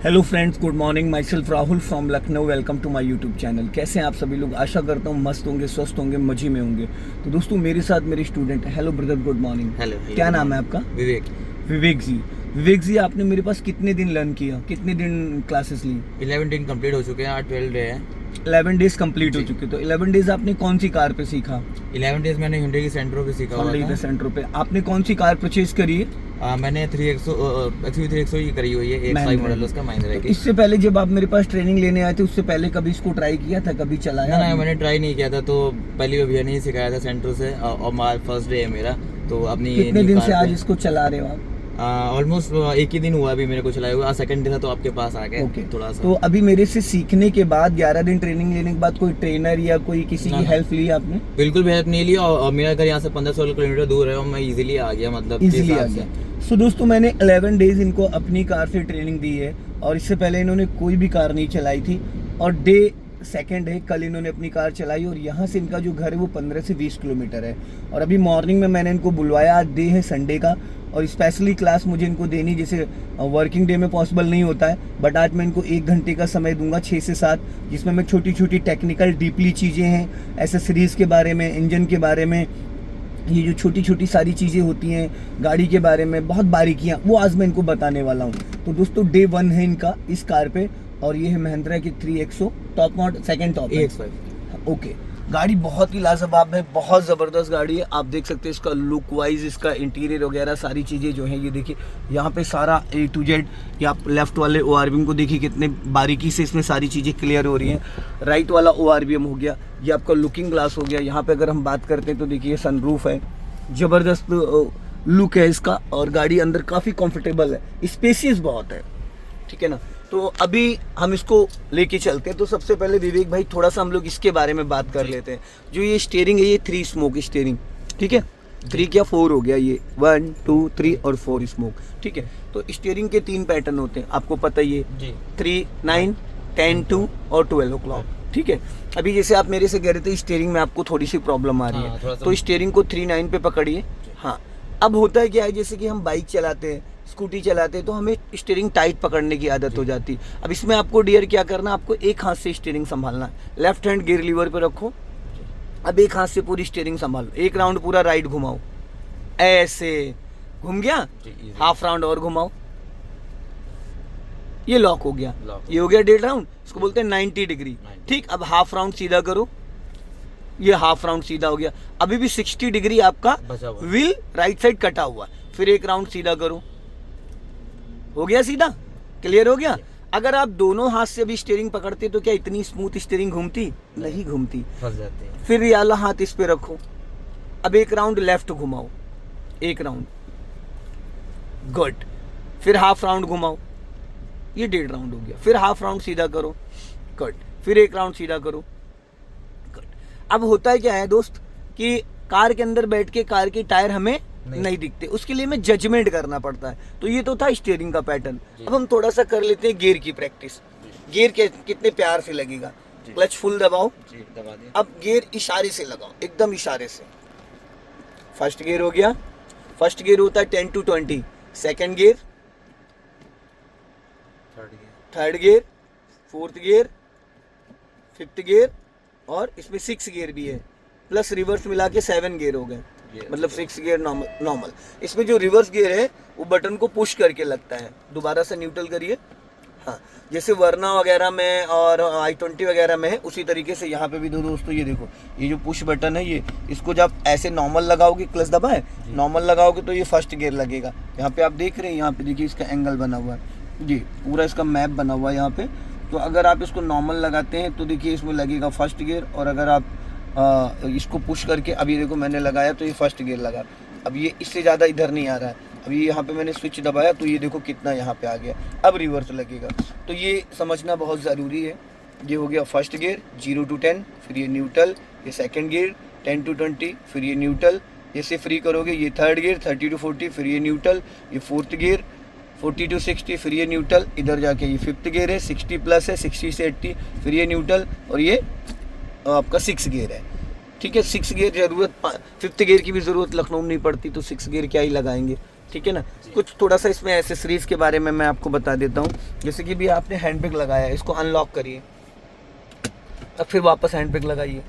Hello friends, good morning. Myself Rahul from Lucknow. Welcome to my YouTube channel. कैसे हैं आप सभी लोग? आशा करता हूँ मस्त होंगे, स्वस्थ होंगे, मजे में होंगे। तो दोस्तों, मेरे साथ मेरे स्टूडेंट है। Hello brother, good morning. Hello. क्या नाम है आपका? विवेक। विवेक जी, आपने मेरे पास कितने दिन लर्न किया, कितने दिन क्लासेस ली? 11 दिन कंप्लीट हो चुके हैं, आज 12 डे है। 11 डेज कंप्लीट हो चुके। तो 11 डेज आपने कौन सी कार पे सीखा? 11 डेज मैंने हिंडे की सेंट्रो पे सीखा हुआ था। सेंटर पे आपने कौन सी कार परचेज करी है? मैंने 300 ही करी हुई है। एक साई मॉडल उसका महिंद्रा की। इससे पहले जब आप मेरे पास ट्रेनिंग लेने आए थे, उससे पहले कभी इसको ट्राई किया था, कभी चलाया? ना, मैंने ट्राई नहीं किया था। तो पहली बार भैया ने ही सिखाया था सेंट्रो से, और फर्स्ट डे है मेरा। तो अपनी कितने दिन से आज इसको चला रहे हो आप? ऑलमोस्ट एक ही दिन हुआ अभी मेरे को चलाए हुआ। सेकंड डे था तो आपके पास आ गए थोड़ा सा। तो अभी मेरे से सीखने के बाद 11 दिन ट्रेनिंग लेने के बाद कोई ट्रेनर या कोई किसी की हेल्प ली आपने? बिल्कुल भी हेल्प नहीं लिया। और मेरा घर यहाँ से 15-16 किलोमीटर दूर है और मैं इजीली आ गया, मतलब इजीली आ गया। सो दोस्तों, मैंने 11 डेज इनको अपनी कार से ट्रेनिंग दी है और इससे पहले इन्होंने कोई भी कार नहीं चलाई थी। और डे सेकेंड है, कल इन्होंने अपनी कार चलाई और यहाँ से इनका जो घर है वो 15 से 20 किलोमीटर है। और अभी मॉर्निंग में मैंने इनको बुलवाया। आज डे है संडे का और स्पेशली क्लास मुझे इनको देनी, जैसे वर्किंग डे में पॉसिबल नहीं होता है, बट आज मैं इनको 1 घंटे का समय दूंगा 6 से 7, जिसमें मैं छोटी छोटी टेक्निकल डीपली चीज़ें हैं, एसेसरीज़ के बारे में, इंजन के बारे में, ये जो छोटी छोटी सारी चीज़ें होती हैं गाड़ी के बारे में, बहुत बारीकियाँ, वो आज मैं इनको बताने वाला हूँ। तो दोस्तों, डे 1 है इनका इस कार पे और ये है महिंद्रा की 3XO top model, second top AX5। Okay, गाड़ी बहुत ही लाजवाब है, बहुत ज़बरदस्त गाड़ी है। आप देख सकते हैं इसका लुक वाइज, इसका इंटीरियर वगैरह सारी चीज़ें जो हैं, ये देखिए यहाँ पे सारा A to Z। या आप लेफ्ट वाले ORVM को देखिए कितने बारीकी से इसमें सारी चीज़ें क्लियर हो रही हैं। राइट वाला ORVM हो गया, ये आपका लुकिंग ग्लास हो गया। यहाँ पे अगर हम बात करते हैं तो देखिए सनरूफ है, ज़बरदस्त लुक है इसका और गाड़ी अंदर काफ़ी कंफर्टेबल है, स्पेसियस बहुत है, ठीक है ना। तो अभी हम इसको लेके चलते हैं। तो सबसे पहले विवेक भाई, थोड़ा सा हम लोग इसके बारे में बात कर लेते हैं। जो ये स्टीयरिंग है, ये 3 स्मोक स्टीयरिंग, ठीक है। 3 क्या 4 हो गया, ये 1 2 3 और 4 स्मोक, ठीक है। तो स्टीयरिंग के 3 पैटर्न होते हैं, आपको पता ही है, 3 9 10 2 और 12 o'clock, ठीक है। अभी जैसे आप मेरे से कह रहे थे स्टीयरिंग में आपको थोड़ी सी प्रॉब्लम आ रही है, तो स्टीयरिंग को 3 9 पे पकड़िए। हाँ, अब होता है क्या है, जैसे कि हम बाइक चलाते हैं, स्कूटी चलाते हैं, तो हमें स्टीयरिंग टाइट पकड़ने की आदत हो जाती है। अब इसमें आपको डियर क्या करना, आपको एक हाथ से स्टीयरिंग संभालना है। लेफ्ट हैंड गियर लीवर पे रखो, अब एक हाथ से पूरी स्टीयरिंग संभालो। एक राउंड पूरा राइट घुमाओ, ऐसे घूम गया, हाफ राउंड और घुमाओ, ये लॉक हो गया। ये हो गया 1.5 राउंड, इसको बोलते हैं 90 डिग्री, ठीक। अब हाफ राउंड सीधा करो, ये हाफ राउंड सीधा हो गया। अभी भी 60 डिग्री आपका व्हील राइट साइड कटा हुआ। फिर एक राउंड सीधा करो, हो गया सीधा, क्लियर हो गया। अगर आप दोनों हाथ से अभी स्टीयरिंग पकड़ते तो क्या इतनी स्मूथ स्टीयरिंग घूमती? नहीं घूमती, फंस जाते हैं। फिर ये वाला हाथ इस पे रखो, अब एक राउंड लेफ्ट घुमाओ, एक राउंड, गुड। फिर हाफ राउंड घुमाओ, ये 1.5 राउंड हो गया। फिर हाफ राउंड सीधा करो, गुड। फिर एक राउंड सीधा करो, गुड। अब होता है क्या है दोस्त, कि कार के अंदर बैठ के कार के टायर हमें नहीं दिखते, उसके लिए हमें जजमेंट करना पड़ता है। तो ये तो था स्टीयरिंग का पैटर्न। अब हम थोड़ा सा कर लेते हैं गियर की प्रैक्टिस। गियर के कितने प्यार से लगेगा, क्लच फुल दबाओ, दबा दिया। अब गियर इशारे से लगाओ, एकदम इशारे से। फर्स्ट गियर हो गया, फर्स्ट गियर होता है 10 to 20, second gear, third gear, fourth gear, fifth gear, और इसमें 6 गियर भी है, प्लस रिवर्स मिला के 7 गियर हो गए, मतलब 6 गियर नॉर्मल। इसमें जो रिवर्स गियर है वो बटन को पुश करके लगता है। दोबारा से न्यूट्रल करिए, हाँ, जैसे वर्ना वगैरह में और i20 वगैरह में है, उसी तरीके से यहाँ पे भी दोस्तों ये देखो, ये जो पुश बटन है, ये इसको जब ऐसे नॉर्मल लगाओगे, क्लच दबाए नॉर्मल लगाओगे तो ये फर्स्ट गियर लगेगा। यहाँ पे आप देख रहे हैं, यहाँ पे देखिए इसका एंगल बना हुआ है, जी पूरा इसका मैप बना हुआ है यहाँ पे। तो अगर आप इसको नॉर्मल लगाते हैं तो देखिए इसमें लगेगा फर्स्ट गियर, और अगर आप इसको पुश करके, अभी देखो मैंने लगाया तो ये फर्स्ट गियर लगा। अब ये इससे ज़्यादा इधर नहीं आ रहा है, अभी यहाँ पे मैंने स्विच दबाया तो ये देखो कितना यहाँ पे आ गया, अब रिवर्स लगेगा। तो ये समझना बहुत ज़रूरी है। ये हो गया फर्स्ट गियर 0 to 10, फिर ये न्यूट्रल, ये सेकंड गियर 10 to 20, फिर ये न्यूट्रल, जैसे फ्री करोगे ये थर्ड गियर 30 to 40, फिर ये न्यूट्रल, ये फोर्थ गियर 40 to 60, फिर ये न्यूट्रल, इधर जाके ये फिफ्थ गियर है, 60 प्लस है, 60 से 80, फिर ये न्यूट्रल, और ये आपका 6 गियर है, ठीक है। 6 गियर जरूरत, 5th गियर की भी ज़रूरत लखनऊ में नहीं पड़ती, तो 6 गियर क्या ही लगाएंगे, ठीक है ना। कुछ थोड़ा सा इसमें एसेसरीज के बारे में मैं आपको बता देता हूँ। जैसे कि भी आपने हैंड ब्रेक लगाया है, इसको अनलॉक करिए, अब फिर वापस हैंड ब्रेक लगाइए।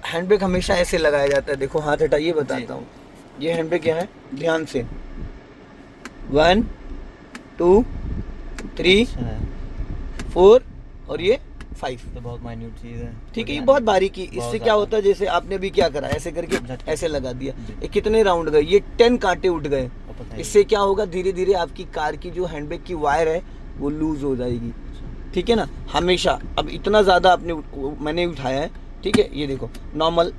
हैंड ब्रेक हमेशा ऐसे लगाया जाता है, देखो हाथ हटाइए बताता हूँ। ये हैंड ब्रेक क्या है, ध्यान से 1 2 3 4 और ये 5। तो बहुत माइन्यूट चीज़ है, ठीक है, ये बहुत बारीकी। इससे क्या होता है, जैसे आपने भी क्या करा, ऐसे करके ऐसे लगा दिया, ये कितने राउंड गए, ये 10 कांटे उठ गए। इससे क्या होगा, धीरे धीरे आपकी कार की जो हैंड ब्रेक की वायर है वो लूज हो जाएगी, ठीक है ना। हमेशा अब इतना ज़्यादा मैंने उठाया है, ठीक है। ये देखो नॉर्मल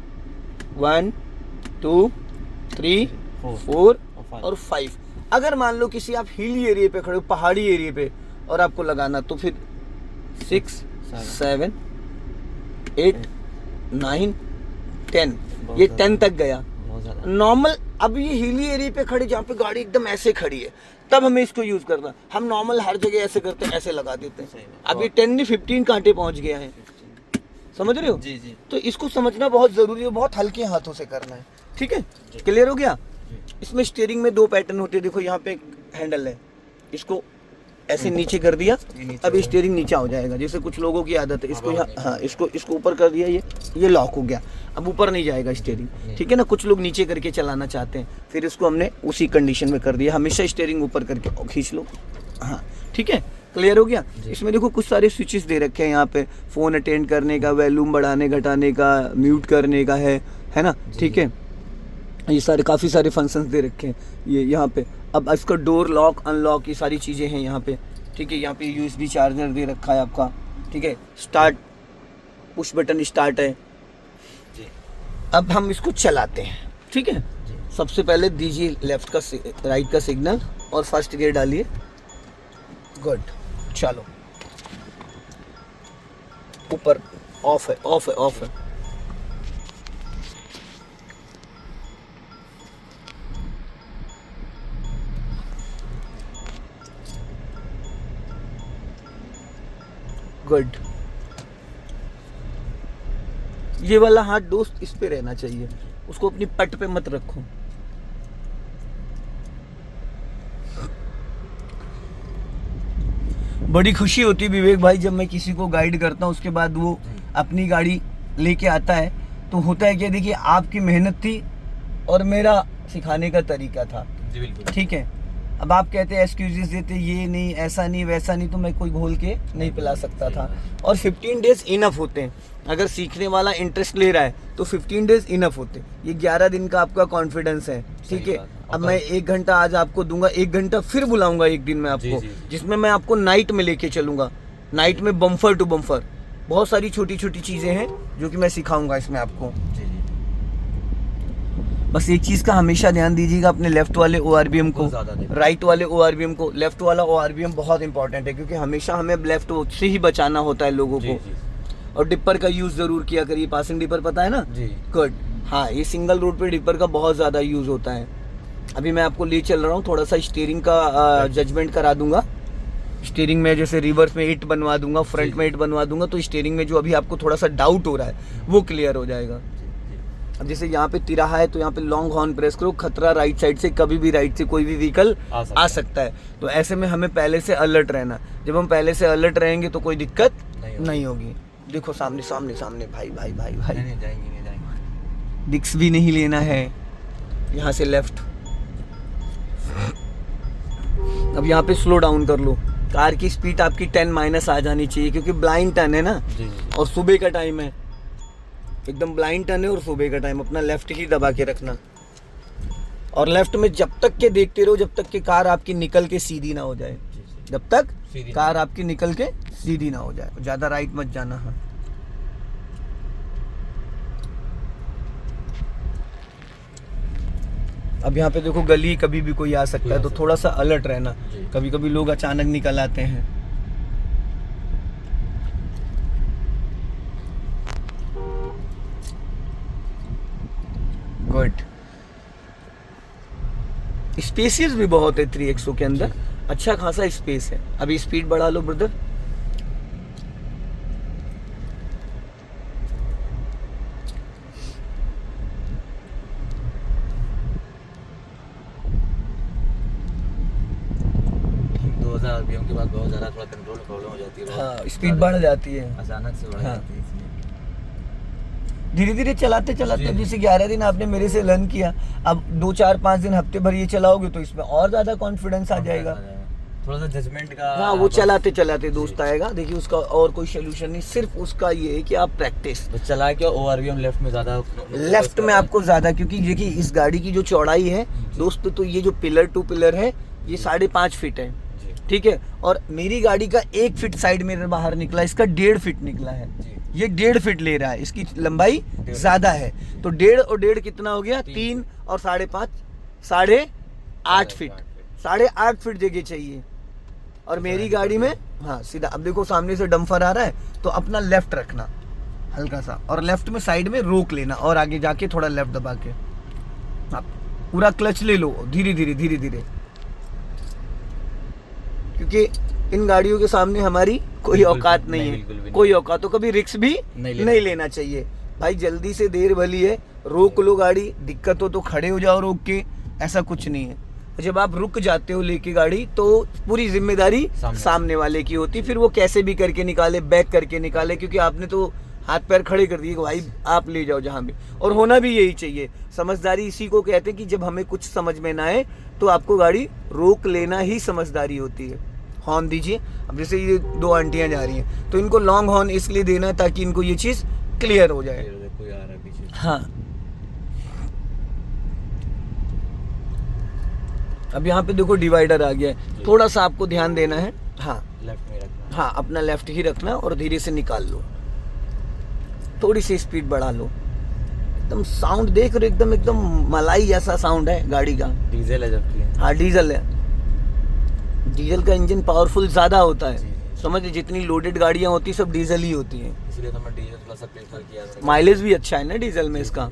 1 2 3 4 और 5। अगर मान लो किसी आप हिली एरिया पे खड़े हो, पहाड़ी एरिया पे, और आपको लगाना, तो फिर 6 7 8 9 10, ये 10 तक गया नॉर्मल। अब ये हिली एरिया पे खड़े, जहाँ पे गाड़ी एकदम ऐसे खड़ी है, तब हमें इसको यूज करना। हम नॉर्मल हर जगह ऐसे करते हैं, ऐसे लगा देते हैं। अब ये 10 नहीं 15 कांटे पहुंच गया है, समझ रहे हो। जी जी। तो इसको समझना बहुत जरूरी है, बहुत हल्के हाथों से करना है, ठीक है। क्लियर हो गया। इसमें स्टीयरिंग में 2 पैटर्न होते हैं, देखो यहाँ पे हैंडल है, इसको ऐसे नीचे कर दिया, अब ये स्टीयरिंग नीचे हो जाएगा। जैसे कुछ लोगों की आदत है, इसको यहाँ, हाँ इसको ऊपर कर दिया, ये लॉक हो गया, अब ऊपर नहीं जाएगा स्टीयरिंग, ठीक है ना। कुछ लोग नीचे करके चलाना चाहते हैं, फिर इसको हमने उसी कंडीशन में कर दिया। हमेशा स्टीयरिंग ऊपर करके खींच लो, हाँ ठीक है। क्लियर हो गया। इसमें देखो कुछ सारे स्विचेस दे रखे हैं यहाँ पे, फ़ोन अटेंड करने का, वॉल्यूम बढ़ाने घटाने का, म्यूट करने का है ना, ठीक है। ये सारे काफ़ी सारे फंक्शंस दे रखे हैं ये यहाँ पे। अब इसका डोर लॉक अनलॉक, ये सारी चीज़ें हैं यहाँ पे, ठीक है। यहाँ पे USB चार्जर दे रखा है आपका, ठीक है। स्टार्ट, पुश बटन स्टार्ट है। अब हम इसको चलाते हैं, ठीक है। सबसे पहले दीजिए लेफ्ट का राइट का सिग्नल और फर्स्ट गियर डालिए, गुड। चलो ऊपर, ऑफ है ऑफ है ऑफ है। गुड। ये वाला हाथ दोस्त इस पे रहना चाहिए, उसको अपनी पट पे मत रखो। बड़ी खुशी होती है विवेक भाई जब मैं किसी को गाइड करता हूँ, उसके बाद वो अपनी गाड़ी लेके आता है, तो होता है कि देखिए आपकी मेहनत थी और मेरा सिखाने का तरीका था, जी बिल्कुल, ठीक है। अब आप कहते हैं एक्सक्यूजेस देते, ये नहीं ऐसा नहीं वैसा नहीं, तो मैं कोई घोल के नहीं पिला सकता था। और 15 डेज इनफ होते हैं, अगर सीखने वाला इंटरेस्ट ले रहा है तो 15 डेज इनफ होते हैं। ये 11 दिन का आपका कॉन्फिडेंस है, ठीक है। अब मैं 1 घंटा आज आपको दूंगा, 1 घंटा फिर बुलाऊंगा एक दिन में आपको, जिसमें मैं आपको नाइट में लेके चलूंगा, नाइट में बम्फर टू बम्फर। बहुत सारी छोटी छोटी चीज़ें हैं जो कि मैं सिखाऊंगा इसमें आपको। बस एक चीज़ का हमेशा ध्यान दीजिएगा, अपने लेफ्ट वाले ORBM को, राइट वाले ORBM को। लेफ्ट वाला ORBM बहुत इंपॉर्टेंट है, क्योंकि हमेशा हमें लेफ्ट से ही बचाना होता है लोगों को। और डिपर का यूज़ ज़रूर किया करिए, पासिंग डिपर पता है ना, गुड। हाँ, ये सिंगल रोड पे डिपर का बहुत ज़्यादा यूज़ होता है। अभी मैं आपको ले चल रहा हूँ, थोड़ा सा स्टीयरिंग का जजमेंट करा दूंगा। स्टीयरिंग में जैसे रिवर्स में 8 बनवा दूंगा, फ्रंट में 8 बनवा दूंगा, तो स्टीयरिंग में जो अभी आपको थोड़ा सा डाउट हो रहा है वो क्लियर हो जाएगा। अब जैसे यहाँ पे तिराहा है, तो यहाँ पे लॉन्ग हॉर्न प्रेस करो, खतरा राइट साइड से, कभी भी राइट से कोई भी व्हीकल आ सकता है। तो ऐसे में हमें पहले से अलर्ट रहना। जब हम पहले से अलर्ट रहेंगे तो कोई दिक्कत नहीं होगी। देखो सामने सामने सामने, भाई भाई भाई भाई, नहीं जाएंगे। डिक्स भी नहीं लेना है, यहाँ से लेफ्ट। अब यहाँ पे स्लो डाउन कर लो, कार की स्पीड आपकी 10 माइनस आ जानी चाहिए, क्योंकि ब्लाइंड टर्न है ना, और सुबह का टाइम है, एकदम ब्लाइंड टर्न है और सुबह का टाइम। अपना लेफ्ट ही दबा के रखना, और लेफ्ट में जब तक के देखते रहो जब तक कि कार आपकी निकल के सीधी ना हो जाए, जब तक कार आपकी निकल के सीधी ना हो जाए। ज़्यादा राइट मत जाना। हाँ, अब यहाँ पे देखो गली कभी भी कोई आ सकता है, तो थोड़ा सा अलर्ट रहना। कभी कभी लोग अचानक निकल आते हैं। गुड। स्पेसियस भी बहुत है 3XO के अंदर, अच्छा खासा स्पेस है। अभी स्पीड बढ़ा लो ब्रदर। 2000 आरपीएम के बाद बहुत ज़्यादा थोड़ा कंट्रोल प्रॉब्लम हो जाती है, बहुत हाँ स्पीड बढ़ जाती है, अचानक से बढ़ हाँ। जाती है इसमें। धीरे धीरे चलाते चलाते जी। जैसे 11 दिन आपने मेरे से लर्न किया, अब 2 4 5 दिन हफ्ते भर ये चलाओगे तो इसमें और ज्यादा कॉन्फिडेंस आ जाएगा। थोड़ा सा जजमेंट का, हाँ वो बस चलाते चलाते दोस्त आएगा। देखिए उसका और कोई सोल्यूशन नहीं, सिर्फ उसका ये है कि आप प्रैक्टिस बस चला के ओवरव्यू हम लेफ्ट में ज़्यादा लेफ्ट में आपको ज्यादा, क्योंकि देखिए इस गाड़ी की जो चौड़ाई है दोस्त, तो ये जो पिलर टू पिलर है ये 5.5 फीट है, जी ठीक है। और मेरी गाड़ी का 1 फीट साइड मिरर बाहर निकला, इसका 1.5 फीट निकला है, जी। ये 1.5 फीट ले रहा है, इसकी लंबाई ज्यादा है, तो 1.5 और 1.5 कितना हो गया, 3 और 5.5 8.5 फीट, 8.5 फीट जगह चाहिए। और मेरी गाड़ी में हाँ सीधा, अब देखो सामने से डंफर आ रहा है तो अपना लेफ्ट रखना हल्का सा, और लेफ्ट में साइड में रोक लेना, और आगे जाके थोड़ा लेफ्ट दबा के आप पूरा क्लच ले लो धीरे धीरे धीरे धीरे, क्योंकि इन गाड़ियों के सामने हमारी कोई बिल्कुल औकात भी नहीं नहीं, है, बिल्कुल भी नहीं। कोई औकात, तो कभी रिस्क भी नहीं लेना चाहिए भाई। जल्दी से देर भली है, रोक लो गाड़ी, दिक्कत हो तो खड़े हो जाओ रोक के, ऐसा कुछ नहीं है। जब आप रुक जाते हो लेके गाड़ी तो पूरी जिम्मेदारी सामने वाले की होती, फिर वो कैसे भी करके निकाले, बैक करके निकाले, क्योंकि आपने तो हाथ पैर खड़े कर दिए कि भाई आप ले जाओ जहाँ भी, और होना भी यही चाहिए। समझदारी इसी को कहते हैं कि जब हमें कुछ समझ में ना आए तो आपको गाड़ी रोक लेना ही समझदारी होती है। हॉर्न दीजिए, अब जैसे ये 2 आंटियां जा रही हैं तो इनको लॉन्ग हॉर्न इसलिए देना है ताकि इनको ये चीज़ क्लियर हो जाए। कोई आ रहा है पीछे, हाँ अब यहाँ पे देखो डिवाइडर आ गया है, थोड़ा सा आपको ध्यान देना है। हाँ लेफ्ट में रखना। हाँ अपना लेफ्ट ही रखना और धीरे से निकाल लो, थोड़ी सी स्पीड बढ़ा लो। एकदम साउंड देख रहे हो, एकदम एकदम मलाई जैसा साउंड है गाड़ी का। डीजल है जबकि। हाँ डीजल है, डीजल का इंजन पावरफुल ज़्यादा होता है, जी, जी। समझ, जितनी लोडेड गाड़ियाँ होती सब डीजल ही होती हैं, इसलिए तो मैं डीजल थोड़ा सा प्रेफर किया। माइलेज भी अच्छा है ना डीजल में इसका।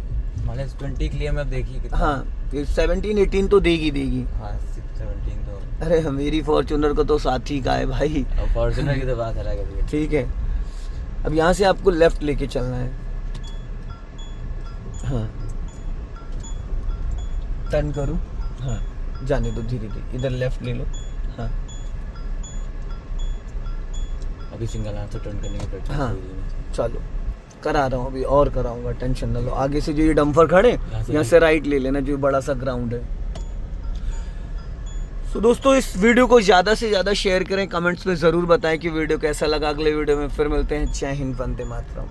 माइलेज 20 के लिए मैं देखिए कितना। हाँ 17-18 तो देगी। हाँ 17 तो। अरे मेरी फॉर्च्यूनर को तो साथी का है भाई। और फॉर्च्यूनर की तो बात अलग है। ठीक है, अब यहाँ से आपको लेफ्ट लेके चलना है। हाँ टर्न करो, हाँ जाने दो धीरे धीरे, इधर लेफ्ट ले लो। हाँ अभी सिंगल हाथ से टर्न करने की प्रैक्टिस हाँ हो रही है। चलो करा रहा हूँ, अभी और कराऊंगा, टेंशन न लो। आगे से जो ये डंपर खड़े यहाँ से राइट ले लेना, जो बड़ा सा ग्राउंड है। तो दोस्तों इस वीडियो को ज़्यादा से ज़्यादा शेयर करें, कमेंट्स में ज़रूर बताएं कि वीडियो कैसा लगा। अगले वीडियो में फिर मिलते हैं। जय हिंद, वंदे मातरम।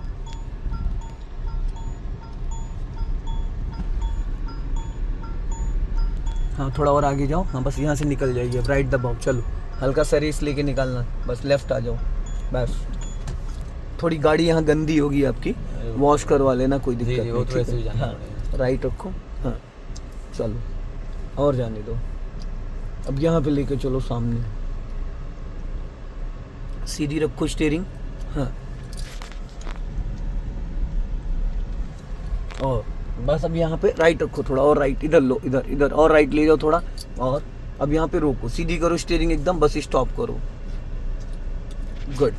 हाँ थोड़ा और आगे जाओ, हाँ बस यहाँ से निकल जाइए, राइट दबाओ, चलो हल्का सा रेस लेके निकालना, बस लेफ्ट आ जाओ बस। थोड़ी गाड़ी यहाँ गंदी होगी आपकी, वॉश करवा लेना, कोई दिक्कत जी, वो तो नहीं। ऐसे ही ठीक है? जाना हाँ पड़ेगा। राइट रखो, हाँ चलो और जाने दो। अब यहाँ पे लेके चलो सामने, सीधी रखो स्टीयरिंग, हाँ और बस अब यहाँ पे राइट रखो, थोड़ा और राइट, इधर लो, इधर इधर और राइट ले जाओ थोड़ा, और अब यहाँ पे रोको, सीधी करो स्टीयरिंग एकदम, बस स्टॉप करो, गुड।